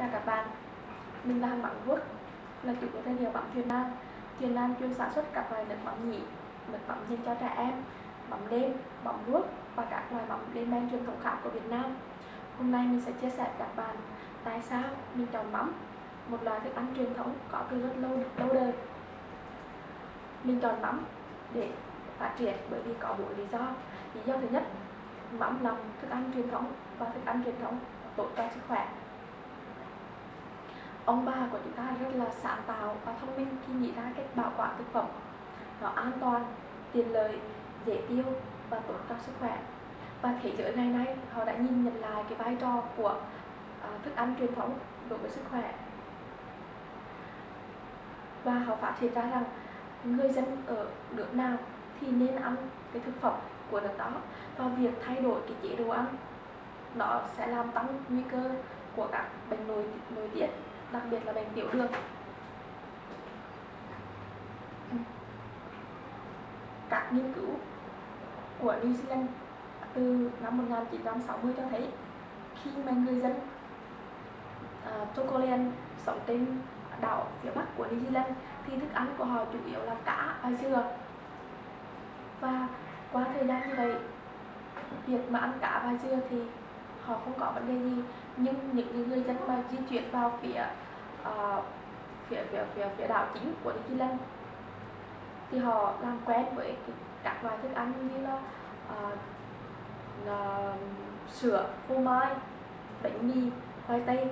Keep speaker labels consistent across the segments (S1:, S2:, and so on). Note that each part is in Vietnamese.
S1: chào các bạn, mình là Hằng Mắm Ruốc, là chủ của thương hiệu mắm Thuyền Nan. Thuyền Nan chuyên sản xuất các loại nước mắm nhị, nước mắm dành cho trẻ em, mắm nêm, mắm ruốc và các loại mắm lên men truyền thống khác của Việt Nam. Hôm nay mình sẽ chia sẻ với các bạn tại sao mình chọn mắm, một loại thức ăn truyền thống có từ rất lâu đời. Mình chọn mắm để phát triển bởi vì có 4 lý do. Lý do thứ nhất, mắm là thức ăn truyền thống và thức ăn truyền thống tốt cho sức khỏe. Ông bà của chúng ta rất là sáng tạo và thông minh khi nghĩ ra cách bảo quản thực phẩm nó an toàn, tiện lợi, dễ tiêu và tốt cho sức khỏe. Và thế giới ngày nay họ đã nhìn nhận lại cái vai trò của thức ăn truyền thống đối với sức khỏe, và họ phát hiện ra rằng người dân ở nước nào thì nên ăn cái thực phẩm của nước đó, và việc thay đổi cái chế độ ăn nó sẽ làm tăng nguy cơ của các bệnh nội tiết, đặc biệt là bệnh tiểu đường. Các nghiên cứu của New Zealand từ năm 1960 cho thấy khi mà người dân Tokolian sống trên đảo phía bắc của New Zealand thì thức ăn của họ chủ yếu là cá và dừa. Và qua thời gian như vậy, việc mà ăn cá và dừa thì họ không có vấn đề gì. Nhưng những người dân mà di chuyển vào phía đảo chính của New Zealand thì họ làm quen với các loại thức ăn như là sữa, phô mai, bánh mì, khoai tây,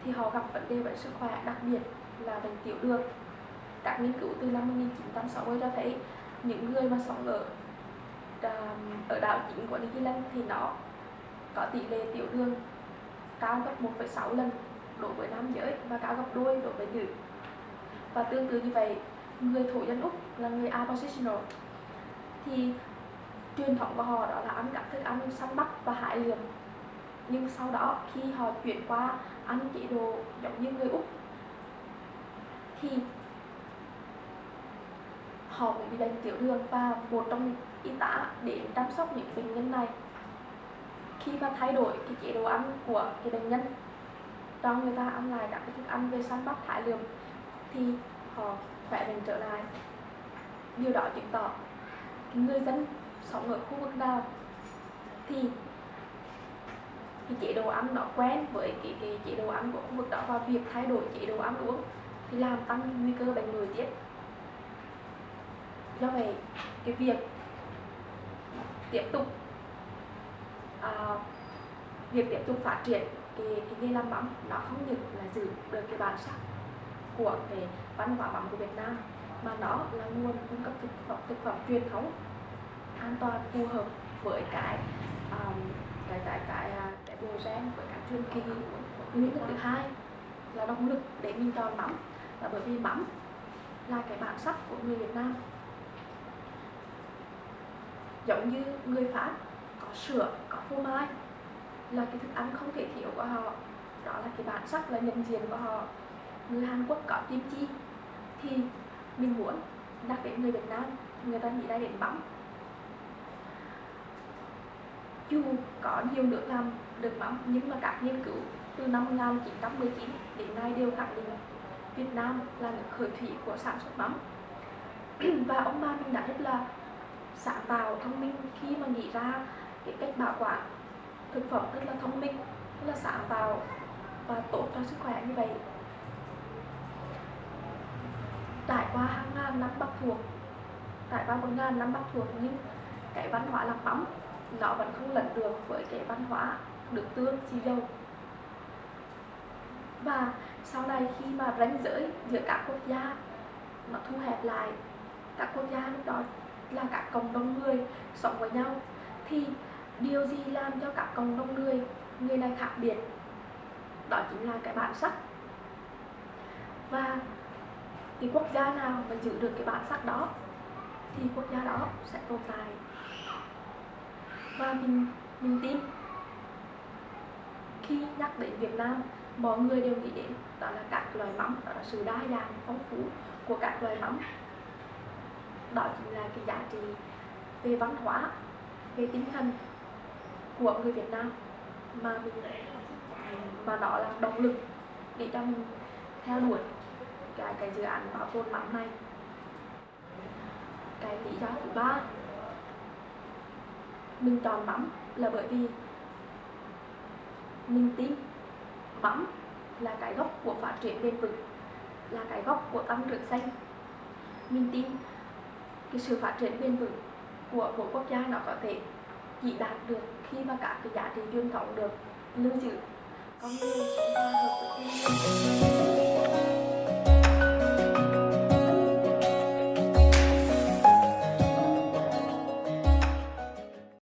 S1: thì họ gặp vấn đề với sức khỏe, đặc biệt là bệnh tiểu đường. Các nghiên cứu từ năm 1960 cho thấy những người mà sống ở đảo chính của New Zealand thì nó có tỷ lệ tiểu đường cao gấp 1,6 lần đối với nam giới và cao gấp đôi đối với nữ. Và tương tự như vậy, người thổ dân Úc là người Aboriginal thì truyền thống của họ đó là ăn các thức ăn săn bắt và hái lượm. Nhưng sau đó khi họ chuyển qua ăn chế độ giống như người Úc thì họ cũng bị bệnh tiểu đường, và một trong y tá để chăm sóc những bệnh nhân này, khi mà thay đổi cái chế độ ăn của cái bệnh nhân, cho người ta ăn lại các cái thức ăn về săn bắt hái lượm, thì họ khỏe bệnh trở lại. Điều đó chứng tỏ người dân sống ở khu vực nào thì cái chế độ ăn nó quen với cái chế độ ăn của khu vực đó, và việc thay đổi chế độ ăn uống thì làm tăng nguy cơ bệnh nội tiết. Do vậy, cái việc tiếp tục phát triển cái nghề làm mắm nó không những là giữ được cái bản sắc của cái văn hóa mắm của Việt Nam, mà nó là nguồn cung cấp thực phẩm truyền thống an toàn, phù hợp với cái bộ gen, với các truyền kỳ. Nguyên nhân thứ hai là động lực để mình chọn mắm là bởi vì mắm là cái bản sắc của người Việt Nam. Giống như người Pháp có sữa, có phô mai là cái thức ăn không thể thiếu của họ, đó là cái bản sắc, là nhận diện của họ. Người Hàn Quốc có kim chi, thì mình muốn nhắc đến người Việt Nam, người ta nghĩ ra đến mắm. Dù có nhiều nước làm được mắm, nhưng mà các nghiên cứu từ năm 1919 đến nay đều khẳng định Việt Nam là nước khởi thủy của sản xuất mắm. Và ông bà mình đã rất là sáng tạo, thông minh khi mà nghĩ ra cái cách bảo quản thực phẩm rất là thông minh, rất là sáng tạo và tốt cho sức khỏe như vậy. Trải qua hàng ngàn năm Bắc thuộc, trải qua 1.000 năm Bắc thuộc, nhưng cái văn hóa làm mắm nó vẫn không lẫn được với cái văn hóa nước tương, xì dầu. Và sau này khi mà ranh giới giữa các quốc gia nó thu hẹp lại, các quốc gia lúc đó là các cộng đồng người sống với nhau, thì điều gì làm cho các cộng đồng người này khác biệt? Đó chính là cái bản sắc. Và cái quốc gia nào mà giữ được cái bản sắc đó thì quốc gia đó sẽ tồn tại. Và mình tin khi nhắc đến Việt Nam, mọi người đều nghĩ đến đó là các loại mắm, đó là sự đa dạng phong phú của các loại mắm. Đó chính là cái giá trị về văn hóa, về tinh thần của người Việt Nam mà nó là động lực để cho mình theo đuổi cái dự án bảo tồn mắm này. Cái lý do thứ ba mình chọn mắm là bởi vì mình tin mắm là cái gốc của phát triển bền vững, là cái gốc của tăng trưởng xanh. Mình tin cái sự phát triển bền vững của mỗi quốc gia nó có thể chỉ đạt được khi mà các cái giá trị truyền thống được lưu giữ, con người chúng ta hợp với thiên nhiên.